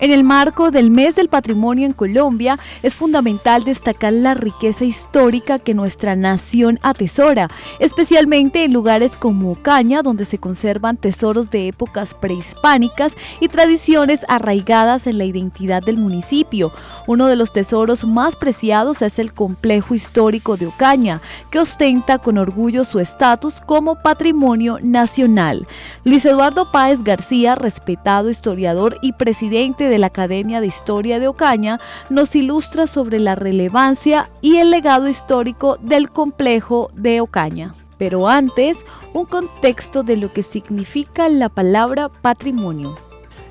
En el marco del Mes del Patrimonio en Colombia, es fundamental destacar la riqueza histórica que nuestra nación atesora, especialmente en lugares como Ocaña, donde se conservan tesoros de épocas prehispánicas y tradiciones arraigadas en la identidad del municipio. Uno de los tesoros más preciados es el complejo histórico de Ocaña, que ostenta con orgullo su estatus como patrimonio nacional. Luis Eduardo Páez García, respetado historiador y presidente de la Academia de Historia de Ocaña, nos ilustra sobre la relevancia y el legado histórico del complejo de Ocaña. Pero antes, un contexto de lo que significa la palabra patrimonio.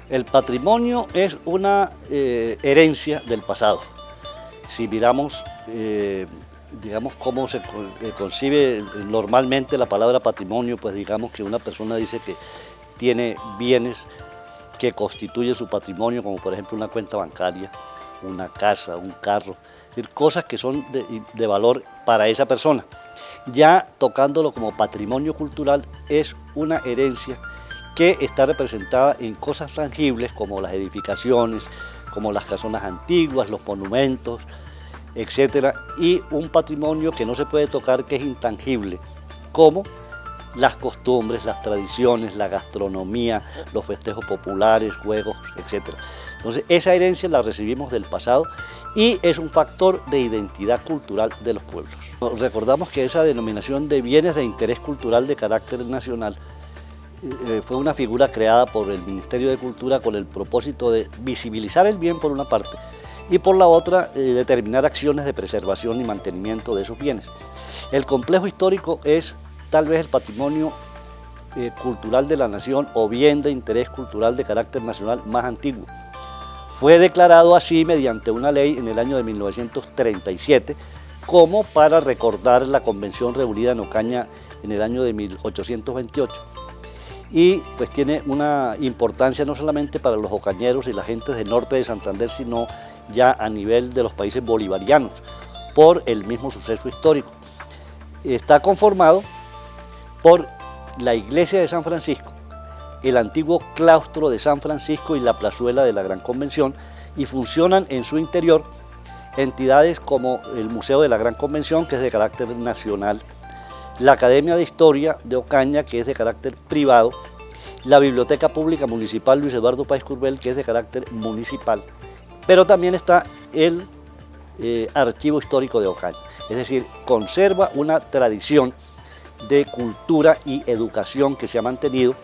El patrimonio es una herencia del pasado. Si miramos, digamos, cómo se concibe normalmente la palabra patrimonio, pues digamos que una persona dice que tiene bienes que constituyen su patrimonio, como por ejemplo una cuenta bancaria, una casa, un carro, es decir, cosas que son de valor para esa persona. Ya tocándolo como patrimonio cultural, es una herencia que está representada en cosas tangibles como las edificaciones, como las casonas antiguas, los monumentos, etc. Y un patrimonio que no se puede tocar, que es intangible, como las costumbres, las tradiciones, la gastronomía, los festejos populares, juegos, etc. Entonces, esa herencia la recibimos del pasado y es un factor de identidad cultural de los pueblos. Recordamos que esa denominación de bienes de interés cultural de carácter nacional fue una figura creada por el Ministerio de Cultura con el propósito de visibilizar el bien por una parte y por la otra determinar acciones de preservación y mantenimiento de esos bienes. El complejo histórico es tal vez el patrimonio cultural de la nación o bien de interés cultural de carácter nacional más antiguo. Fue declarado así mediante una ley en el año de 1937 como para recordar la convención reunida en Ocaña en el año de 1828. Y pues tiene una importancia no solamente para los ocañeros y la gente del norte de Santander, sino ya a nivel de los países bolivarianos, por el mismo suceso histórico. Está conformado por la iglesia de San Francisco, el antiguo claustro de San Francisco y la plazuela de la Gran Convención, y funcionan en su interior entidades como el Museo de la Gran Convención, que es de carácter nacional, la Academia de Historia de Ocaña, que es de carácter privado, la Biblioteca Pública Municipal Luis Eduardo Páez Curbel, que es de carácter municipal, pero también está el Archivo Histórico de Ocaña, es decir, conserva una tradición de cultura y educación que se ha mantenido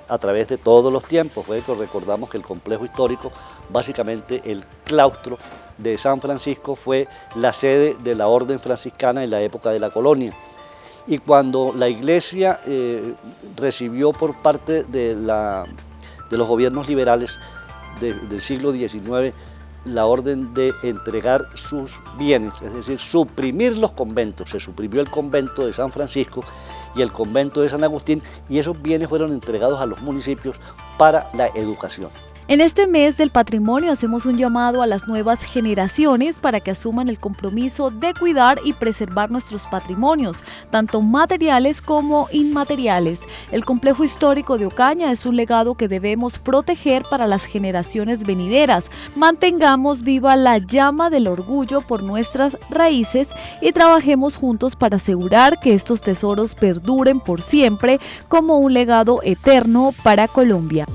a través de todos los tiempos. Recordamos que el complejo histórico, básicamente el claustro de San Francisco, fue la sede de la orden franciscana en la época de la colonia. Y cuando la iglesia recibió por parte de los gobiernos liberales del siglo XIX la orden de entregar sus bienes, es decir, suprimir los conventos, se suprimió el convento de San Francisco y el convento de San Agustín, y esos bienes fueron entregados a los municipios para la educación. En este mes del patrimonio hacemos un llamado a las nuevas generaciones para que asuman el compromiso de cuidar y preservar nuestros patrimonios, tanto materiales como inmateriales. El complejo histórico de Ocaña es un legado que debemos proteger para las generaciones venideras. Mantengamos viva la llama del orgullo por nuestras raíces y trabajemos juntos para asegurar que estos tesoros perduren por siempre como un legado eterno para Colombia.